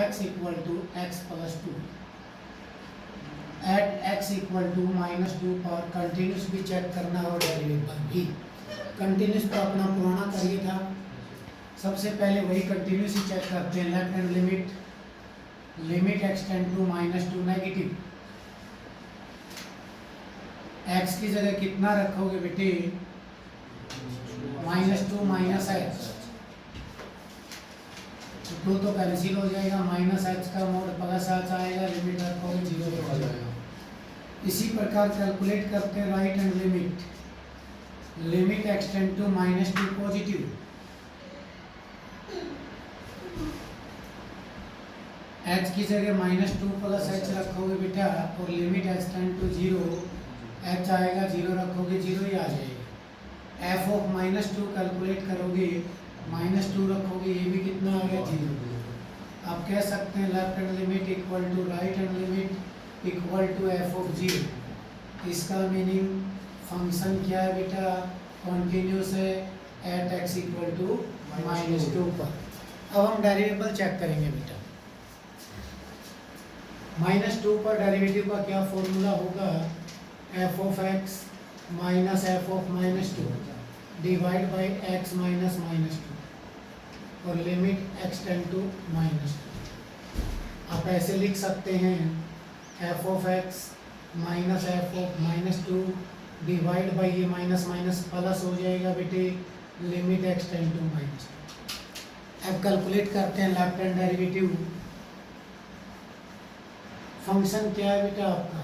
x equal to x plus two at x equal to -2 पर continuous भी check करना और डेरिवेटिव भी। कंटिन्यूस तो अपना पुराना करिए था, सबसे पहले वही कंटिन्यूस ही चेक करते हैं। Left hand limit x tend to -2 negative. x की जगह कितना रखोगे बेटे? -2 माइनस h, तो कैंसिल हो जाएगा। -h का मोड प्लस h आएगा, लिमिट रखोगे 0 पे हो जाएगा। इसी प्रकार कैलकुलेट करते हैं right hand limit x tend to -2 positive. h की जगह -2 प्लस h रखोगे बेटा, और limit h tend to 0, h आएगा 0 रखोगे 0 ही आ जाएगा। f ऑफ -2 कैलकुलेट करोगे, -2 रखोगे, ये भी कितना आ गया 0। आप कह सकते हैं left hand limit equal to right hand limit equal to f of 0। इसका मीनिंग फंक्शन क्या है बेटा? कॉन्टिन्यूस है एट x इक्वल टू -2 पर। अब हम डेरिवेबल चेक करेंगे बेटा। -2 पर डेरिवेटिव का क्या फॉर्मूला होगा? f of x minus f of -2 divide by x minus -2 और लिमिट x टेंड टू -2। आप ऐसे लिख सकते हैं f of x minus f of -2 divide by ये माइनस माइनस प्लस हो जाएगा बेटे, लिमिट x टेंड टू -2। अब कैलकुलेट करते हैं लेफ्ट हैंड डेरिवेटिव। फंक्शन क्या है बेटा आपका?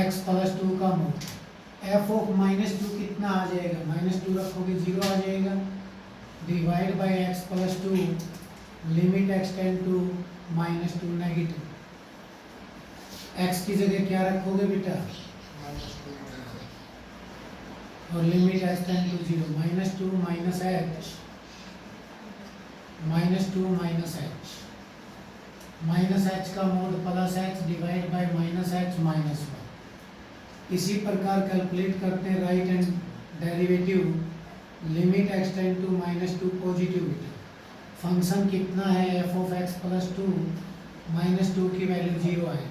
x प्लस 2 का मोड। f ऑफ -2 कितना आ जाएगा? -2 रखोगे 0 आ जाएगा, divide by x plus 2, limit x tend to -2 negative. x की जगह क्या रखोगे बेटा? और limit x tend to 0, -2 minus h, -2 minus h, minus h का mod plus h divide by -h -1। इसी प्रकार कैलकुलेट करते हैं right hand derivative. Limit x tend to -2 positive. Function कितना है? f ऑफ x प्लस 2, -2 की वैल्यू 0 है।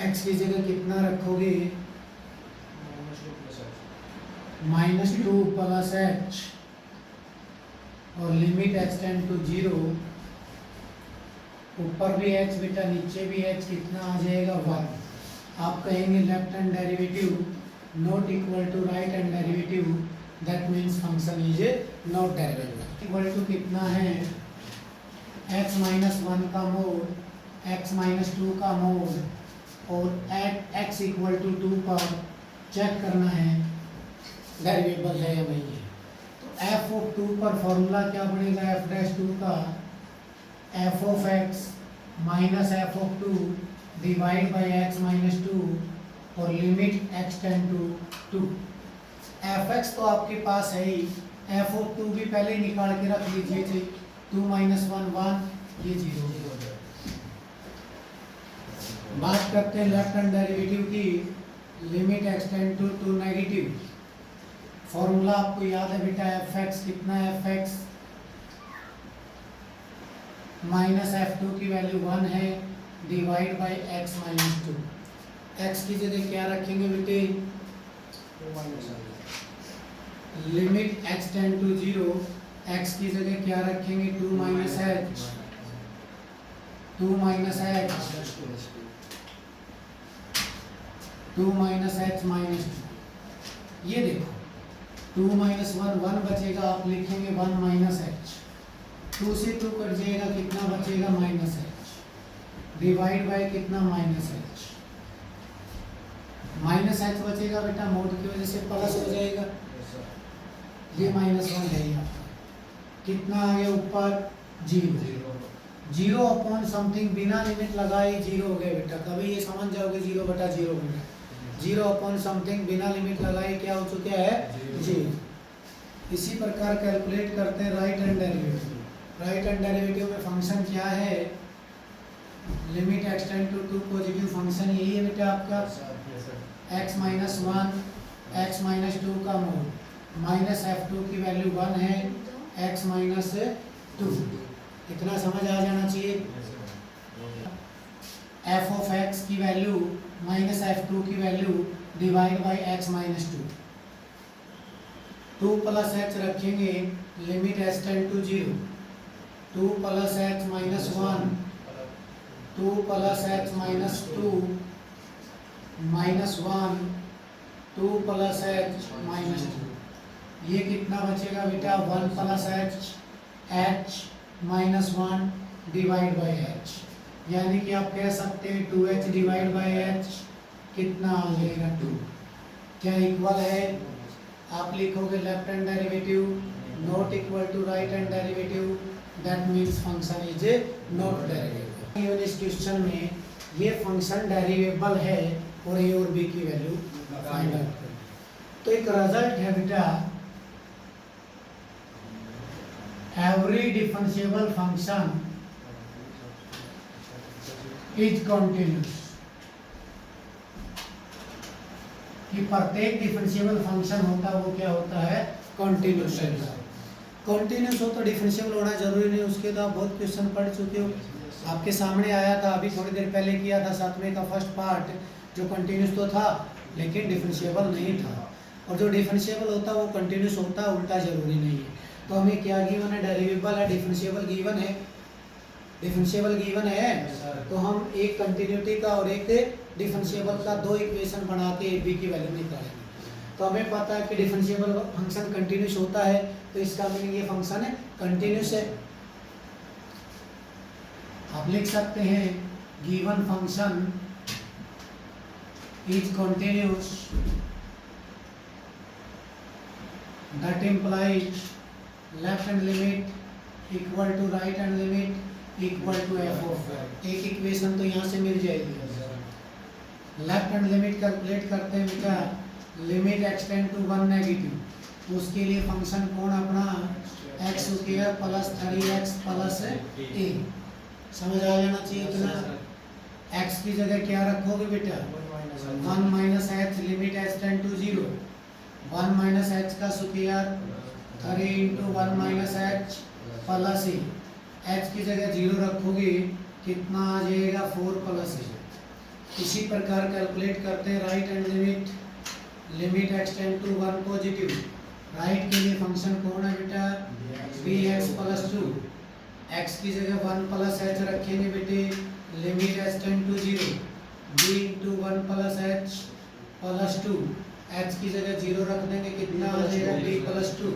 x की जगह कितना रखोगे? -2 प्लस h और लिमिट x टेंड टू 0। ऊपर भी h बेटा, नीचे भी h, कितना आ जाएगा 1। आप कहेंगे left hand derivative not equal to right hand derivative, that means function is not derivative. Equal to कितना है? x माइनस 1 का मोड, x माइनस 2 का मोड, और एट x इक्वल टू 2 पर चेक करना है डेरिवेबल है या नहीं है। तो f ऑफ 2 पर फॉर्मूला क्या बनेगा? f डैश 2 का f of x minus f of 2 divide by x minus 2 और limit x tend to 2। fx तो आपके पास है ही, f ऑफ 2 भी पहले ही निकाल के रख लीजिए थे। 2 माइनस 1 1, ये 0 हो जाएगा। बात करते हैं लेफ्ट हैंड डेरिवेटिव की। Limit x tend to 2 negative. Formula आपको याद है बेटा, fx कितना है? fx माइनस f2 की वैल्यू 1 है, divide by x minus 2। x की जगह क्या रखेंगे बेटे? Limit x tend to 0, x की जगह क्या रखेंगे? 2 minus h, 2 minus h, 2 minus h minus 2। ये देखो 2 माइनस 1 1 बचेगा, आप लिखेंगे 1 माइनस h। 2 से 2 कट जाएगा, कितना बचेगा? माइनस h, डिवाइड बाय कितना? Minus h। माइनस h बचेगा बेटा, मोड की वजह से प्लस हो जाएगा। ये -1 है यहाँ, कितना आ गया ऊपर? 0 अपॉन समथिंग, बिना लिमिट लगाए 0 हो गया बेटा। कभी ये समझ जाओगे 0 बटा 0 बेटा। 0 अपॉन समथिंग बिना लिमिट लगाए क्या हो चुका है? 0। इसी प्रकार कैलकुलेट करते हैं right hand derivative. Right hand derivative में फंक्शन क्या है? Limit x tend to 2 positive. Function यही है बेटा आपका, x माइनस 1, x माइनस 2 का मोड, माइनस f2 की वैल्यू 1 है, x माइनस 2। इतना समझ आ जाना चाहिए। एफ ऑफ एक्स की वैल्यू माइनस F2 की value divide by x minus 2 plus h रखेंगे, limit s tend to 0, 2 plus h minus 1, 2 plus h minus 2 minus 1, 2 plus h minus 2। ये कितना बचेगा बेटा? 1 plus h minus 1 divide by h, यानी कि आप कह सकते हैं 2h डिवाइड बाई h कितना आ जाएगा? 2। क्या इक्वल है? आप लिखोगे left hand derivative not equal to right hand derivative, that means function is not derivable. इस क्वेश्चन में ये फंक्शन डेरिवेबल है और ए और बी की वैल्यू फाइंड आउट करें। तो एक रिजल्ट है बेटा, every differentiable function is continuous, कि प्रत्येक डिफरेंशिएबल फंक्शन होता है वो क्या होता है? कॉन्टिन्यूस होता है। कॉन्टिन्यूस हो तो डिफरेंशिएबल होना जरूरी नहीं, उसके तो आप बहुत क्वेश्चन पढ़ चुके हो, आपके सामने आया था अभी थोड़ी देर पहले किया था 7वें का फर्स्ट पार्ट, जो कंटिन्यूस तो था लेकिन डिफरेंशिएबल नहीं था। और जो डिफरेंशिएबल होता है वो कंटिन्यूस होता है, उल्टा जरूरी नहीं है। तो हमें क्या गिवन है? डेरिवेबल है, डिफरेंशिएबल गिवन है, डिफरेंशिएबल गिवन है, तो हम एक कंटिन्यूटी का और एक डिफरेंशिएबल का दो इक्वेशन बना के बी की वैल्यू निकालेंगे। तो हमें पता है कि डिफरेंशिएबल फंक्शन कंटिन्यूस होता है, तो इसका मीनिंग ये फंक्शन है कंटिन्यूस है। आप लिख सकते हैं given function is continuous, that implies left hand limit equal to right hand limit equal to f of. एक इक्वेशन तो यहाँ से मिल जाएगी। लेफ्ट हैंड लिमिट कैलकुलेट करते हैं बेटा, limit x tend to 1 negative, उसके लिए फंक्शन कौन अपना? X square plus 3x plus a। समझ आ जाना चाहिए इतना। x की जगह क्या रखोगे बेटा? 1 minus h, limit h tend to 0, 1 minus h का square 3 into 1 minus h plus a। h की जगह 0 रखोगे, कितना आ जाएगा? 4 प्लस a। इसी प्रकार कैलकुलेट करते हैं right hand limit, limit x tend to 1 positive, right के लिए फंक्शन कौन है बेटा? bx प्लस 2, x की जगह 1 प्लस h रखेंगे बेटे, limit h tend to 0, b into 1 plus h plus 2, h की जगह 0 रख देंगे, कितना आ जाएगा? b plus 2।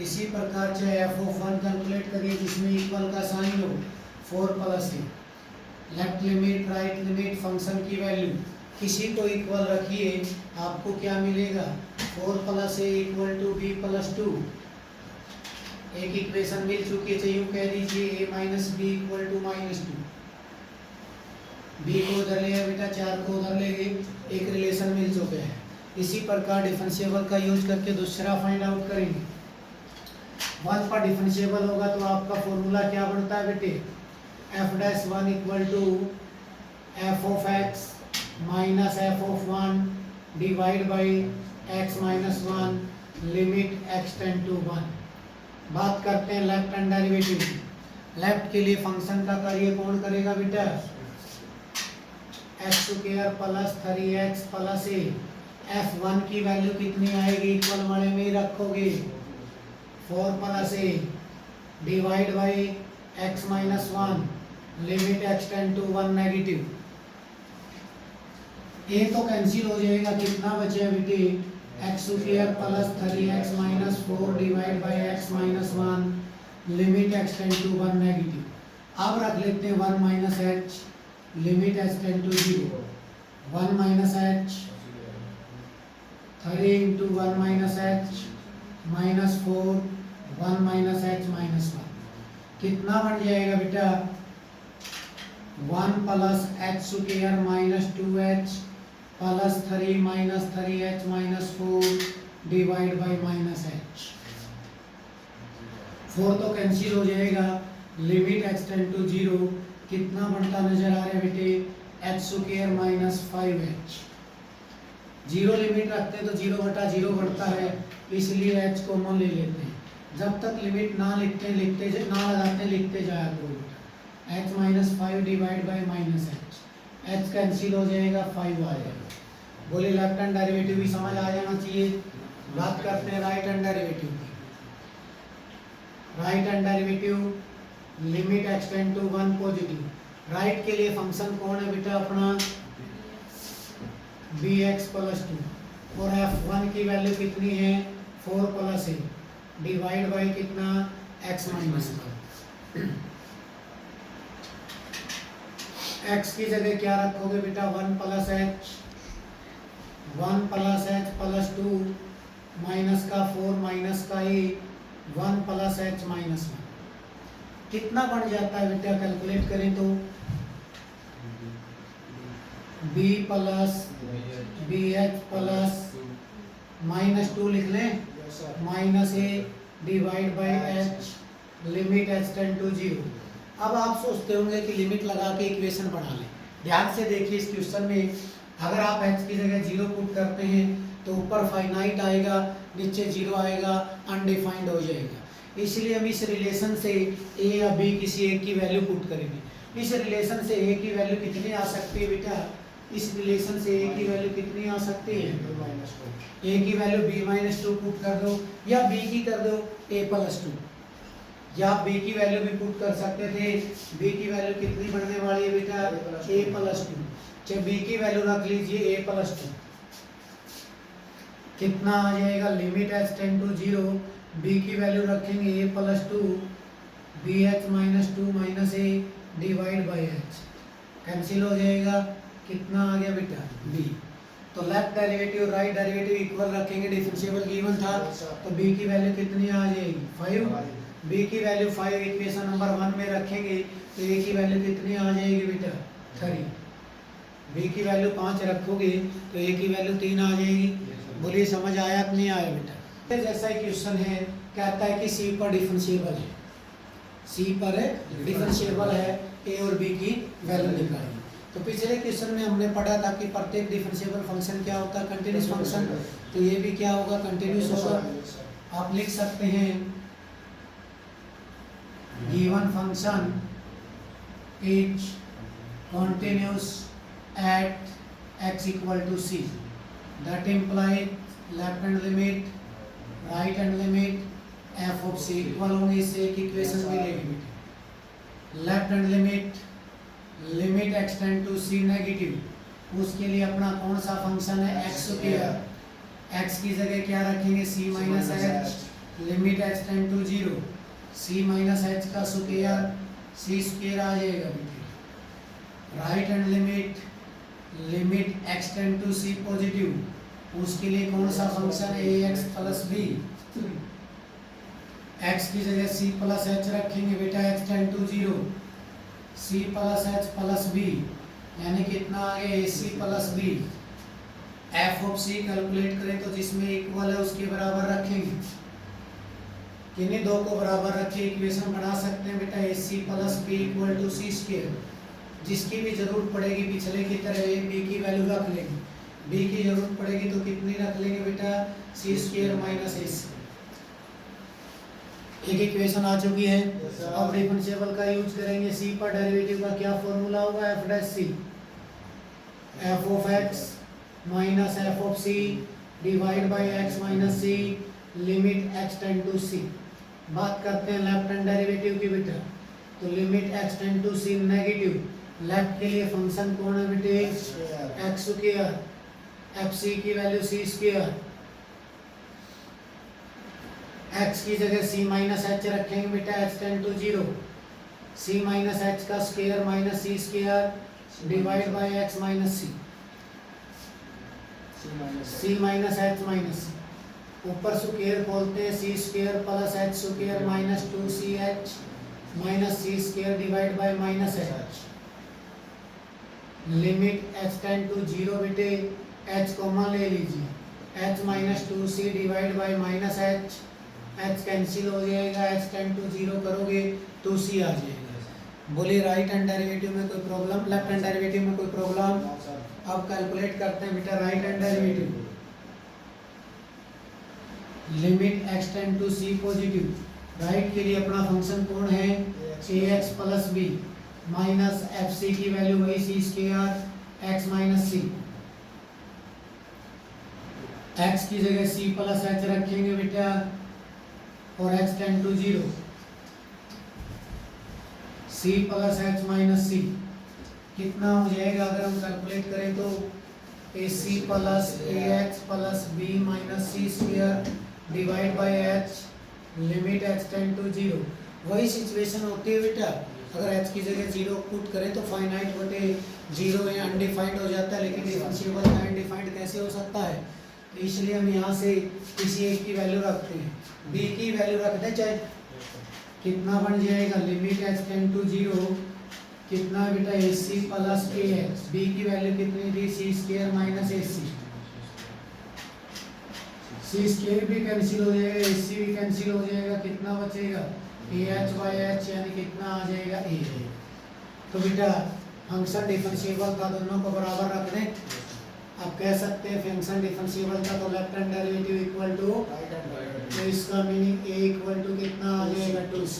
इसी प्रकार चाहे एफ ऑफ 1 कैलकुलेट करिए जिसमें इक्वल का साइन हो, 4 plus a। Left limit right limit function की वैल्यू किसी को इक्वल रखिए, आपको क्या मिलेगा? 4 plus a equal to b plus 2। एक इक्वेशन मिल चुकी है, यूँ कह दीजिए a minus b equal to minus 2। b को उधर ले बेटा, 4 को उधर लेंगे, एक रिलेशन मिल चुके हैं। इसी प्रकार डिफरेंशिएबल का यूज करके दूसरा फाइंड आउट करेंगे। 1 पर डिफरेंशिएबल होगा तो आपका फॉर्मूला क्या बनता है बेटे? f'1 equal to f of x minus f of 1 divide by x minus 1 limit x tend to 1। बात करते हैं लेफ्ट हैंड डेरिवेटिव की। लेफ्ट के लिए फंक्शन का कार्य कौन करेगा बेटा? X square plus 3x plus a। f1 की वैल्यू कितनी आएगी? इक्वल वाले में ही रखोगे, 4 plus a divide by x minus 1 limit x tend to 1 negative. a तो कैंसिल हो जाएगा, कितना बचेगा बेटे? X square plus 3x minus 4 divide by x minus 1 limit x tend to 1 negative. अब रख लेते हैं 1 minus h, limit h tend to 0, 1 minus h 3 into 1 minus h minus 4 1 minus h minus 1। कितना बन जाएगा बेटा? 1 plus h square minus 2h plus 3 minus 3h minus 4 divide by minus h। 4 तो cancel हो जाएगा, लिमिट x टेंड टू 0, कितना बनता नजर आ रहा है बेटे? h square minus 5h। 0 limit रखते हैं तो 0 बटा 0 बढ़ता है, इसलिए h कॉमन ले लेते हैं। जब तक लिमिट ना लिखते जाया करो। h minus 5 divide by minus h cancel हो जाएगा, 5 आ जाएगा। बोले लेफ्ट हैंड डेरिवेटिव भी समझ आ जाना चाहिए। बात करते हैं राइट हैंड डेरिवेटिव की। Right hand derivative limit x tend to 1 positive. Right के लिए फंक्शन कौन है बेटा अपना, bx प्लस 2 और f1 की वैल्यू कितनी है 4 प्लस ए डिवाइड बाई कितना x माइनस 1। x की जगह क्या रखोगे बेटा 1 प्लस एच प्लस 2 माइनस का 4 माइनस का ए 1 प्लस एच माइनस 1 कितना बन जाता है बेटा, कैलकुलेट करें तो b plus b h plus minus 2 लिख लें, minus a divide by h limit h tend to 0। अब आप सोचते होंगे कि लिमिट लगा के इक्वेशन बना लें। ध्यान से देखिए इस क्वेश्चन में अगर आप h की जगह 0 पुट करते हैं तो ऊपर फाइनाइट आएगा, नीचे 0 आएगा, अनडिफाइंड हो जाएगा। इसलिए हम इस रिलेशन से a या b किसी एक की वैल्यू पुट करेंगे। इस रिलेशन से a की वैल्यू कितनी आ सकती है बेटा, इस रिलेशन से a की वैल्यू कितनी आ सकती है, a की वैल्यू b माइनस 2 पुट कर दो या b की कर दो a प्लस 2, या आप b की वैल्यू भी पुट कर सकते थे। b की वैल्यू कितनी बनने वाली है बेटा a प्लस 2। चाहे b की वैल्यू रख लीजिए a प्लस 2, कितना आ जाएगा limit h tend to 0, b की वैल्यू रखेंगे a plus 2 bh minus 2 minus a divide by h cancel हो जाएगा, कितना आ गया बेटा b। तो left derivative right derivative equal रखेंगे, डिफरेंशिएबल गिवन था तो b की वैल्यू कितनी आ जाएगी 5, b की वैल्यू 5 इक्वेशन नंबर 1 में रखेंगे तो a की वैल्यू कितनी आ जाएगी बेटा 3, b की वैल्यू 5 रखोगे तो a की वैल्यू 3 आ जाएगी। बोलिए समझ आया कि नहीं आया बेटा। जैसा ही क्वेश्चन है, कहता है कि c पर डिफरेंशिएबल है, c पर डिफरेंशिएबल है a और b की वैल्यू निकालिए। तो पिछले क्वेश्चन में हमने पढ़ा था कि प्रत्येक डिफरेंशिएबल फंक्शन क्या होता है, कंटिन्यूस फंक्शन। तो ये भी क्या होगा, कंटिन्यूस होगा। आप लिख सकते हैं given function is continuous at x equal to c, that implies left hand limit right hand limit f of c equal होंगे, इससे एक इक्वेशन मिलेगी। Left hand limit x tend to c negative, उसके लिए अपना कौन सा फंक्शन है x स्क्वायर, x की जगह क्या रखेंगे c minus h limit x tend to 0, c minus h का स्क्वायर c स्क्वायर आ जाएगा बेटे। Right hand limit x tend to c positive, उसके लिए कौन सा फंक्शन है ax प्लस b, x की जगह c प्लस h रखेंगे बेटा x tend to 0, c plus h plus b यानी कितना आ गया ac plus b। f of c calculate करें तो जिसमें इक्वल है उसके बराबर रखेंगे, किन्हीं दो को बराबर रखे इक्वेशन बना सकते हैं बेटा ac plus b equal to c square. जिसकी भी जरूरत पड़ेगी पिछले की तरह a b की वैल्यू रख लेंगे, b की जरूरत पड़ेगी तो कितनी रख लेंगे बेटा c स्क्वायर माइनस ac। एक इक्वेशन आ चुकी है। अब डिफरेंशिएबल का यूज करेंगे, c पर डेरिवेटिव का क्या फॉर्मूला होगा f dash c, f of x minus f of c divide by x minus c limit x tend to c। बात करते हैं लेफ्ट हैंड डेरिवेटिव की बेटा, तो limit x tend to c negative, left के लिए function कौन है बेटे x स्क्वायर, fc की वैल्यू c स्क्वायर, x की जगह c माइनस h रखेंगे बेटा x tend to 0, c minus h का square minus c square divide by x minus c minus h minus c, ऊपर स्क्वायर बोलते हैं c square plus h square minus 2ch minus c square divide by minus h। Limit h tend to 0 बेटे h common ले लीजिए, h minus 2c divide by minus h, h cancel हो जाएगा, h tend to 0 करोगे तो c आ जाएगा। बोलिए right hand derivative में कोई प्रॉब्लम, लेफ्ट हैंड डेरिवेटिव में कोई प्रॉब्लम। अब कैलकुलेट करते हैं बेटा right hand derivative. Limit x tend to c positive, right के लिए अपना फंक्शन कौन है, a x plus b minus f c की वैल्यू वही c square x minus c, x की जगह सी प्लस एच रखेंगे बेटा और x tend to 0, c plus h minus c कितना हो जाएगा अगर हम कैलकुलेट करें तो a c plus a x plus b minus C square divide by h limit x tend to 0। वही सिचुएशन होती है बेटा, अगर एच की जगह 0 पुट करें तो फाइनाइट बटे 0 है, अनडिफाइंड हो जाता है, लेकिन डिफरेंशिएबल का अनडिफाइंड कैसे हो सकता है, तो इसलिए हम यहाँ से किसी एक की वैल्यू रखते हैं, बी की वैल्यू रख दें, चाहे कितना बन जाएगा लिमिट एक्स टेंड टू 0 कितना बेटा ए c plus a x, B की वैल्यू कितनी थी सी स्क्वायर माइनस ए सी, सी स्क्वायर भी कैंसिल हो जाएगा, ए सी भी कैंसिल हो जाएगा, कितना बचेगा ए एच बाई एच यानी कितना आ जाएगा ए। तो बेटा फंक्शन डिफरेंशिएबल था, दोनों को बराबर रख दें। आप कह सकते हैं फंक्शन डिफरेंशिएबल था तो left hand derivative equal to, तो इसका मीनिंग ए इक्वल टू कितना आ जाएगा 2c,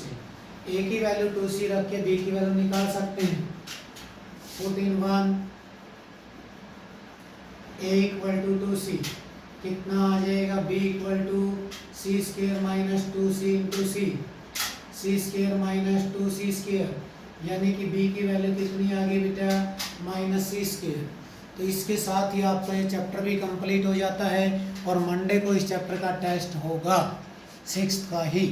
ए की वैल्यू 2c रख के बी की वैल्यू निकाल सकते हैं, put in 1 a equal to 2c कितना आ जाएगा b equal to c square minus 2c into c square minus 2c square, यानी कि बी की वैल्यू कितनी आ गई बेटा माइनस सी स्क्वायर। तो इसके साथ ही आपका ये चैप्टर भी कंप्लीट हो जाता है और मंडे को इस चैप्टर का टेस्ट होगा 6th का ही।